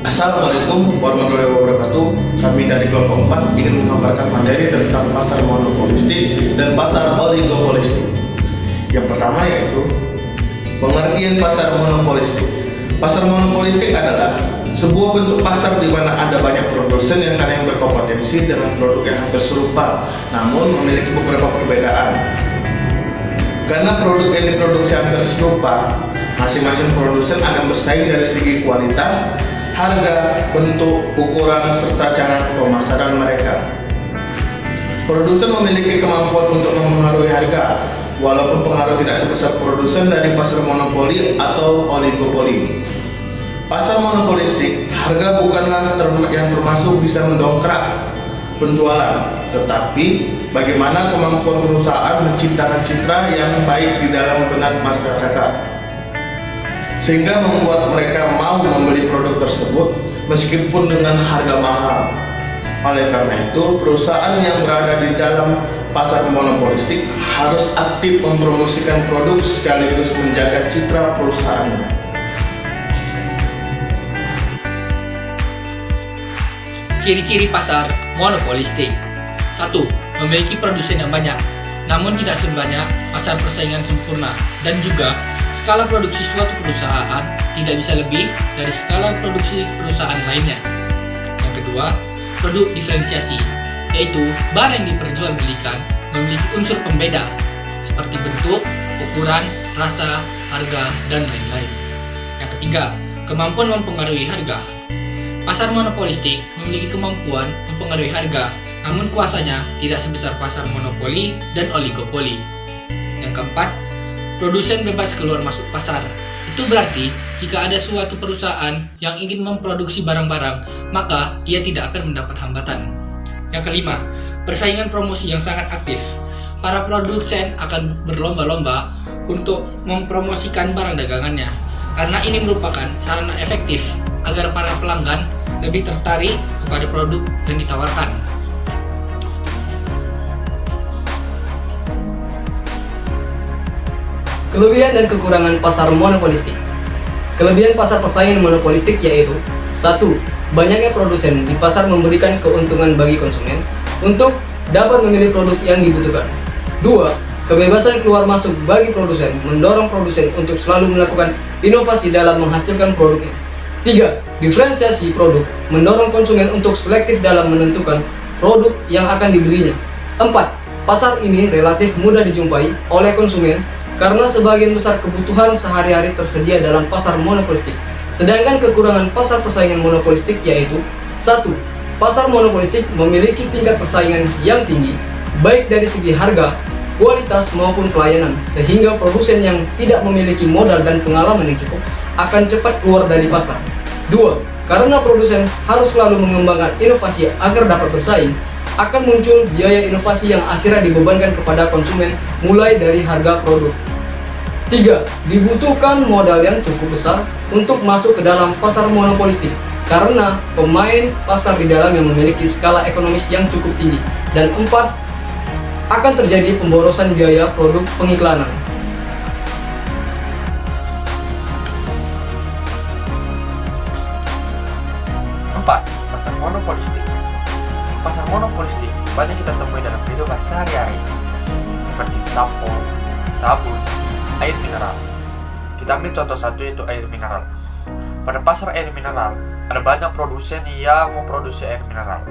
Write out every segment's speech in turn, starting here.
Assalamualaikum warahmatullahi wabarakatuh. Kami dari kelompok 4 ingin memaparkan materi tentang pasar monopolistik dan pasar oligopolistik. Yang pertama yaitu pengertian pasar monopolistik. Pasar monopolistik adalah sebuah bentuk pasar di mana ada banyak produsen yang saling berkompetensi dengan produk yang hampir serupa, namun memiliki beberapa perbedaan. Karena produk yang diproduksi hampir serupa, masing-masing produsen akan bersaing dari segi kualitas, harga, bentuk, ukuran, serta cara pemasaran mereka. Produsen memiliki kemampuan untuk mempengaruhi harga, walaupun pengaruh tidak sebesar produsen dari pasar monopoli atau oligopoli. Pasar monopolistik, harga bukanlah yang termasuk bisa mendongkrak penjualan, tetapi bagaimana kemampuan perusahaan menciptakan citra yang baik di dalam benak masyarakat, sehingga membuat mereka mau membeli produk tersebut meskipun dengan harga mahal. Oleh karena itu, perusahaan yang berada di dalam pasar monopolistik harus aktif mempromosikan produk sekaligus menjaga citra perusahaannya. Ciri-ciri pasar monopolistik. 1. Memiliki produsen yang banyak, namun tidak sebanyak pasar persaingan sempurna, dan juga skala produksi suatu perusahaan tidak bisa lebih dari skala produksi perusahaan lainnya. Yang kedua, produk diferensiasi, yaitu barang yang diperjualbelikan memiliki unsur pembeda seperti bentuk, ukuran, rasa, harga, dan lain-lain. Yang ketiga, kemampuan mempengaruhi harga. Pasar monopolistik memiliki kemampuan mempengaruhi harga, namun kuasanya tidak sebesar pasar monopoli dan oligopoli. Yang keempat, produsen bebas keluar masuk pasar. Itu berarti jika ada suatu perusahaan yang ingin memproduksi barang-barang, maka ia tidak akan mendapat hambatan. Yang kelima, persaingan promosi yang sangat aktif. Para produsen akan berlomba-lomba untuk mempromosikan barang dagangannya, karena ini merupakan sarana efektif agar para pelanggan lebih tertarik kepada produk yang ditawarkan. Kelebihan dan kekurangan pasar monopolistik. Kelebihan pasar persaingan monopolistik yaitu 1. Banyaknya produsen di pasar memberikan keuntungan bagi konsumen untuk dapat memilih produk yang dibutuhkan. 2. Kebebasan keluar masuk bagi produsen mendorong produsen untuk selalu melakukan inovasi dalam menghasilkan produknya. 3. Diferensiasi produk mendorong konsumen untuk selektif dalam menentukan produk yang akan dibelinya. 4. Pasar ini relatif mudah dijumpai oleh konsumen karena sebagian besar kebutuhan sehari-hari tersedia dalam pasar monopolistik. Sedangkan kekurangan pasar persaingan monopolistik yaitu 1. Pasar monopolistik memiliki tingkat persaingan yang tinggi, baik dari segi harga, kualitas maupun pelayanan, sehingga produsen yang tidak memiliki modal dan pengalaman yang cukup akan cepat keluar dari pasar. 2. Karena produsen harus selalu mengembangkan inovasi agar dapat bersaing, akan muncul biaya inovasi yang akhirnya dibebankan kepada konsumen mulai dari harga produk. 3. Dibutuhkan modal yang cukup besar untuk masuk ke dalam pasar monopolistik, karena pemain pasar di dalam yang memiliki skala ekonomis yang cukup tinggi. Dan 4. Akan terjadi pemborosan biaya produk pengiklanan. Pasar monopolistik. Pasar monopolistik banyak kita temui dalam kehidupan sehari-hari, seperti sampo, sabun, air mineral. Kita ambil contoh satu yaitu air mineral. Pada pasar air mineral, ada banyak produsen yang memproduksi air mineral,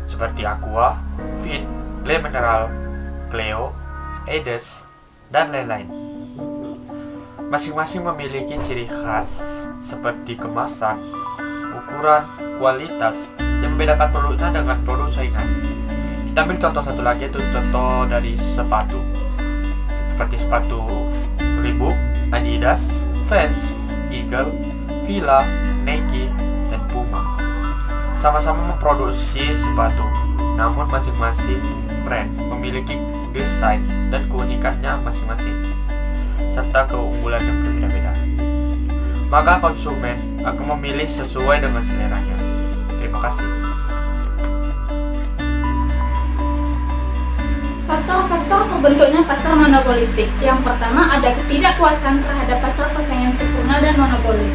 seperti Aqua, Fit, Le Mineral, Cleo, Edes, dan lain-lain. Masing-masing memiliki ciri khas seperti kemasan, ukuran, kualitas yang membedakan produknya dengan produk saingan. Kita ambil contoh satu lagi, yaitu contoh dari sepatu, seperti sepatu Reebok, Adidas, Vans, Eagle, Fila, Nike, dan Puma. Sama-sama memproduksi sepatu, namun masing-masing brand memiliki desain dan keunikannya masing-masing, serta keunggulan yang berbeda-beda. Maka konsumen akan memilih sesuai dengan seleranya. Terima kasih. Faktor-faktor terbentuknya pasar monopolistik. Yang pertama ada ketidakpuasan terhadap pasar persaingan sempurna dan monopoli.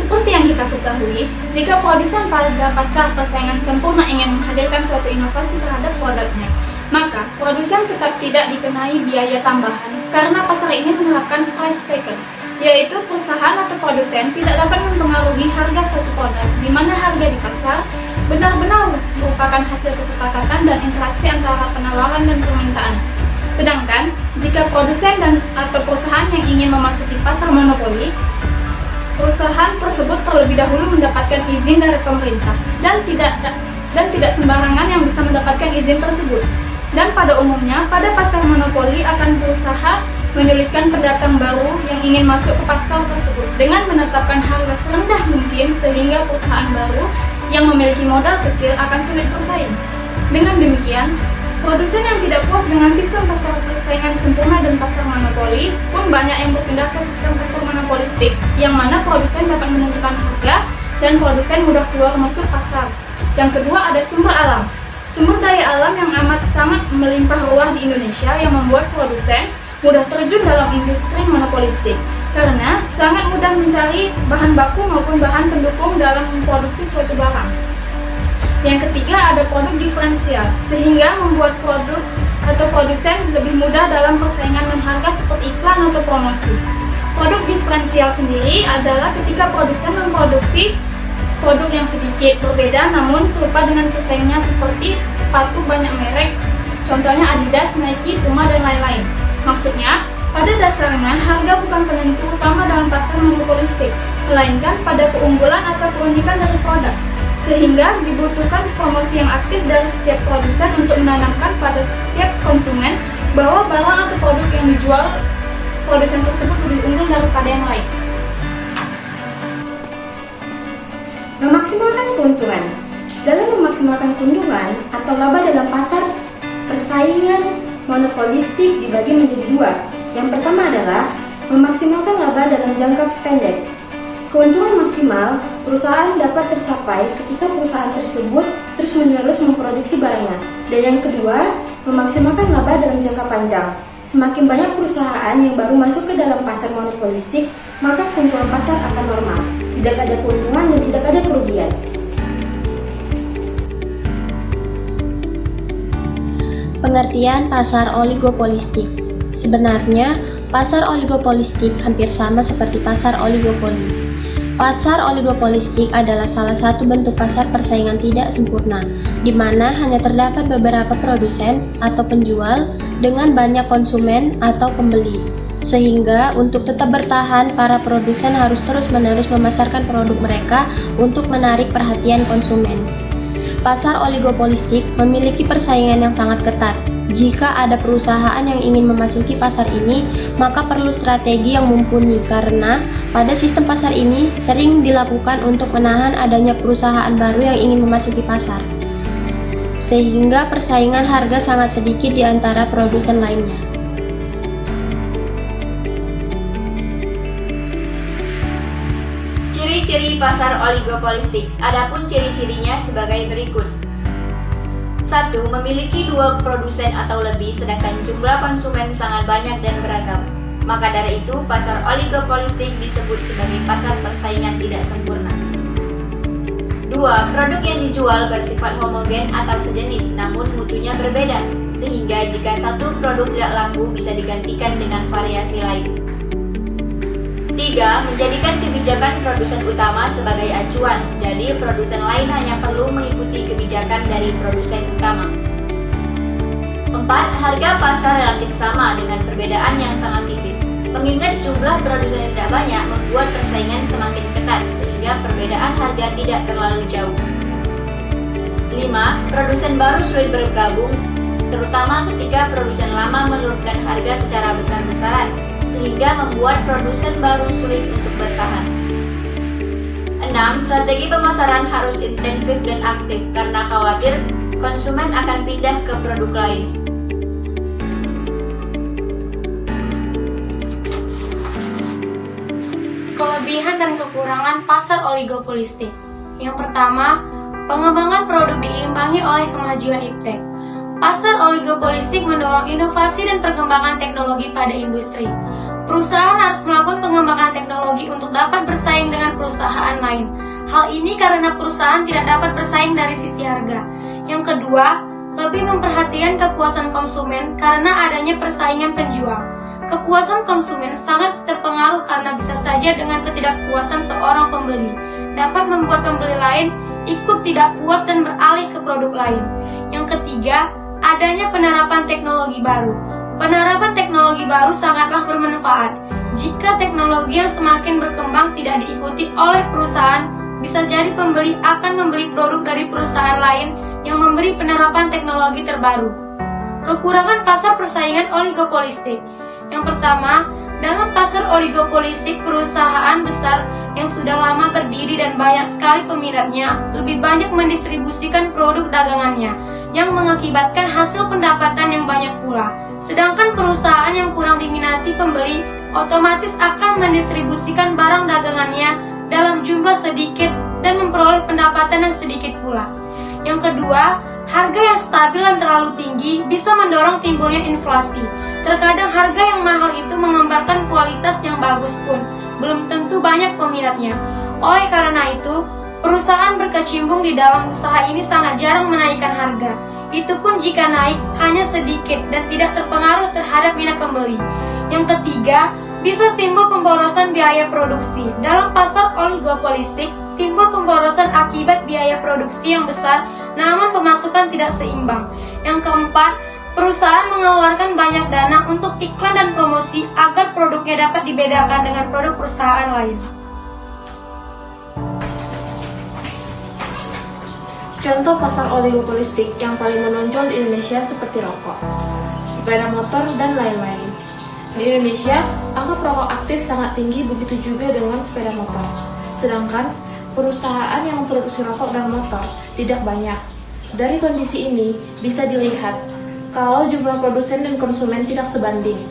Seperti yang kita ketahui, jika produsen pada pasar persaingan sempurna ingin menghadirkan suatu inovasi terhadap produknya, maka produsen tetap tidak dikenai biaya tambahan karena pasar ini menerapkan price taker, yaitu perusahaan atau produsen tidak dapat mempengaruhi harga suatu produk, di mana harga di pasar benar-benar merupakan hasil kesepakatan dan interaksi antara penawaran dan permintaan. Sedangkan, jika produsen atau perusahaan yang ingin memasuki pasar monopoli, perusahaan tersebut terlebih dahulu mendapatkan izin dari pemerintah dan tidak sembarangan yang bisa mendapatkan izin tersebut. Dan pada umumnya, pada pasar monopoli akan berusaha menyulitkan pendatang baru yang ingin masuk ke pasar tersebut dengan menetapkan harga serendah mungkin sehingga perusahaan baru yang memiliki modal kecil akan sulit bersaing. Dengan demikian, produsen yang tidak puas dengan sistem pasar persaingan sempurna dan pasar monopoli pun banyak yang berpindah ke sistem pasar monopolistik, yang mana produsen dapat menentukan harga dan produsen mudah keluar masuk pasar. Yang kedua ada sumber alam. Sumber daya alam yang sangat melimpah ruah di Indonesia yang membuat produsen mudah terjun dalam industri monopolistik karena sangat mudah mencari bahan baku maupun bahan pendukung dalam memproduksi suatu barang. Yang ketiga ada produk diferensial, sehingga membuat produk atau produsen lebih mudah dalam persaingan dan harga seperti iklan atau promosi. Produk diferensial sendiri adalah ketika produsen memproduksi produk yang sedikit berbeda namun serupa dengan pesaingnya seperti sepatu banyak merek, contohnya Adidas, Nike, Puma, dan lain-lain. Maksudnya, pada dasarnya harga bukan penentu utama dalam pasar monopolistik, melainkan pada keunggulan atau keunikan dari produk. Sehingga dibutuhkan promosi yang aktif dari setiap produsen untuk menanamkan pada setiap konsumen bahwa barang atau produk yang dijual produsen tersebut lebih unggul daripada yang lain. Memaksimalkan keuntungan. Dalam memaksimalkan keuntungan atau laba dalam pasar persaingan monopolistik dibagi menjadi dua. Yang pertama adalah memaksimalkan laba dalam jangka pendek. Keuntungan maksimal perusahaan dapat tercapai ketika perusahaan tersebut terus-menerus memproduksi barangnya. Dan yang kedua, memaksimalkan laba dalam jangka panjang. Semakin banyak perusahaan yang baru masuk ke dalam pasar monopolistik, maka keuntungan pasar akan normal. Tidak ada keuntungan dan tidak ada kerugian. Pengertian pasar oligopolistik. Sebenarnya, pasar oligopolistik hampir sama seperti pasar oligopoli. Pasar oligopolistik adalah salah satu bentuk pasar persaingan tidak sempurna, di mana hanya terdapat beberapa produsen atau penjual dengan banyak konsumen atau pembeli. Sehingga untuk tetap bertahan, para produsen harus terus-menerus memasarkan produk mereka untuk menarik perhatian konsumen. Pasar oligopolistik memiliki persaingan yang sangat ketat. Jika ada perusahaan yang ingin memasuki pasar ini, maka perlu strategi yang mumpuni karena pada sistem pasar ini sering dilakukan untuk menahan adanya perusahaan baru yang ingin memasuki pasar. Sehingga persaingan harga sangat sedikit di antara produsen lainnya. Ciri-ciri pasar oligopolistik. Adapun ciri-cirinya sebagai berikut. 1. Memiliki dua produsen atau lebih sedangkan jumlah konsumen sangat banyak dan beragam. Maka dari itu, pasar oligopolistik disebut sebagai pasar persaingan tidak sempurna. 2. Produk yang dijual bersifat homogen atau sejenis namun mutunya berbeda, sehingga jika satu produk tidak laku bisa digantikan dengan variasi lain. 3. Menjadikan kebijakan produsen utama sebagai acuan, jadi produsen lain hanya perlu mengikuti kebijakan dari produsen utama. 4. Harga pasar relatif sama dengan perbedaan yang sangat tipis. Mengingat jumlah produsen yang tidak banyak membuat persaingan semakin ketat, sehingga perbedaan harga tidak terlalu jauh. 5. Produsen baru sulit bergabung, terutama ketika produsen lama menurunkan harga secara besar-besaran, sehingga membuat produsen baru sulit untuk bertahan. 6. Strategi pemasaran harus intensif dan aktif karena khawatir konsumen akan pindah ke produk lain. Kelebihan dan kekurangan pasar oligopolistik. Yang pertama, pengembangan produk diimbangi oleh kemajuan iptek. Pasar oligopolistik mendorong inovasi dan perkembangan teknologi pada industri. perusahaan harus melakukan pengembangan teknologi untuk dapat bersaing dengan perusahaan lain. Hal ini karena perusahaan tidak dapat bersaing dari sisi harga. Yang kedua, lebih memperhatikan kepuasan konsumen karena adanya persaingan penjual. Kepuasan konsumen sangat terpengaruh karena bisa saja dengan ketidakpuasan seorang pembeli dapat membuat pembeli lain ikut tidak puas dan beralih ke produk lain. Yang ketiga, adanya penerapan teknologi baru. Penerapan teknologi baru sangatlah bermanfaat. Jika teknologi yang semakin berkembang tidak diikuti oleh perusahaan, bisa jadi pembeli akan membeli produk dari perusahaan lain yang memberi penerapan teknologi terbaru. Kekurangan pasar persaingan oligopolistik. Yang pertama, dalam pasar oligopolistik, perusahaan besar yang sudah lama berdiri dan banyak sekali peminatnya lebih banyak mendistribusikan produk dagangannya, yang mengakibatkan hasil pendapatan yang banyak pula. Sedangkan perusahaan yang kurang diminati pembeli otomatis akan mendistribusikan barang dagangannya dalam jumlah sedikit dan memperoleh pendapatan yang sedikit pula. Yang kedua, harga yang stabil dan terlalu tinggi bisa mendorong timbulnya inflasi. Terkadang harga yang mahal itu menggambarkan kualitas yang bagus pun belum tentu banyak peminatnya. Oleh karena itu, perusahaan berkecimpung di dalam usaha ini sangat jarang menaikkan harga. Itu pun jika naik hanya sedikit dan tidak terpengaruh terhadap minat pembeli. Yang ketiga, bisa timbul pemborosan biaya produksi. Dalam pasar oligopolistik, timbul pemborosan akibat biaya produksi yang besar namun pemasukan tidak seimbang. Yang keempat, perusahaan mengeluarkan banyak dana untuk iklan dan promosi agar produknya dapat dibedakan dengan produk perusahaan lain. Contoh pasar oligopolistik yang paling menonjol di Indonesia seperti rokok, sepeda motor, dan lain-lain. Di Indonesia, angka perokok aktif sangat tinggi, begitu juga dengan sepeda motor. Sedangkan perusahaan yang memproduksi rokok dan motor tidak banyak. Dari kondisi ini bisa dilihat kalau jumlah produsen dan konsumen tidak sebanding.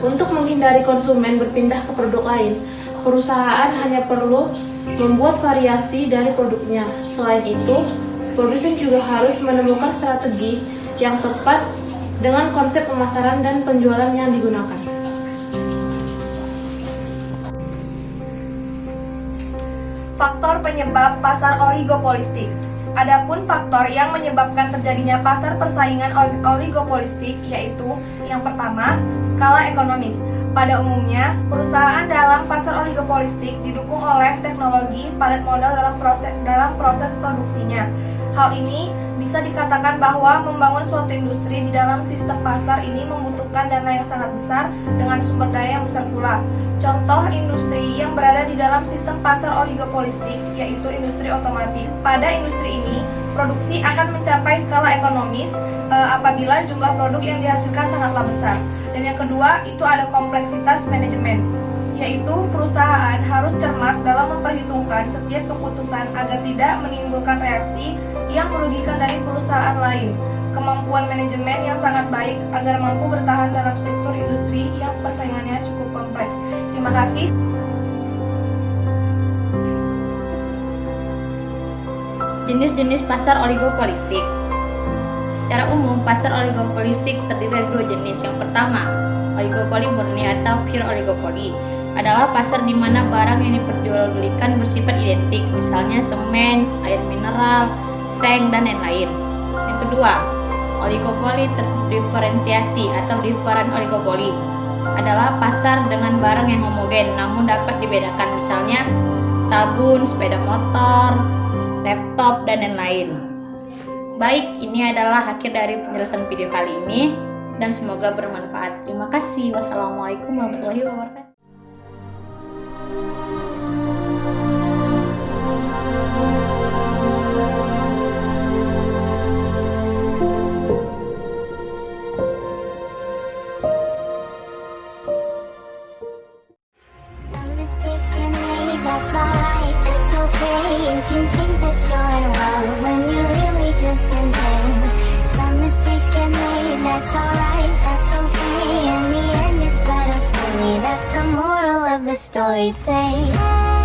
Untuk menghindari konsumen berpindah ke produk lain, perusahaan hanya perlu membuat variasi dari produknya. Selain itu, produsen juga harus menemukan strategi yang tepat dengan konsep pemasaran dan penjualan yang digunakan. Faktor penyebab pasar oligopolistik. Adapun faktor yang menyebabkan terjadinya pasar persaingan oligopolistik yaitu yang pertama, skala ekonomis. Pada umumnya, perusahaan dalam pasar oligopolistik didukung oleh teknologi padat modal dalam proses produksinya. Hal ini bisa dikatakan bahwa membangun suatu industri di dalam sistem pasar ini membutuhkan dana yang sangat besar dengan sumber daya yang besar pula. Contoh industri yang berada di dalam sistem pasar oligopolistik yaitu industri otomotif. Pada industri ini, produksi akan mencapai skala ekonomis apabila jumlah produk yang dihasilkan sangatlah besar. Dan yang kedua, itu ada kompleksitas manajemen, yaitu perusahaan harus cermat dalam memperhitungkan setiap keputusan agar tidak menimbulkan reaksi yang merugikan dari perusahaan lain. Kemampuan manajemen yang sangat baik agar mampu bertahan dalam struktur industri yang persaingannya cukup kompleks. Terima kasih. Jenis-jenis pasar oligopolistik. Secara umum, pasar oligopolistik terdiri dari dua jenis. Yang pertama, oligopoli murni atau pure oligopoli adalah pasar di mana barang yang diperjualbelikan bersifat identik, misalnya semen, air mineral, seng, dan lain-lain. Yang kedua, oligopoli terdiferensiasi atau different oligopoli adalah pasar dengan barang yang homogen namun dapat dibedakan, misalnya sabun, sepeda motor, laptop, dan lain-lain. Baik, ini adalah akhir dari penjelasan video kali ini dan semoga bermanfaat. Terima kasih. Wassalamualaikum warahmatullahi wabarakatuh. That's alright, that's okay. You can think that you're in love when you're really just in pain. Some mistakes get made, that's alright, that's okay. In the end it's better for me, that's the moral of the story, babe.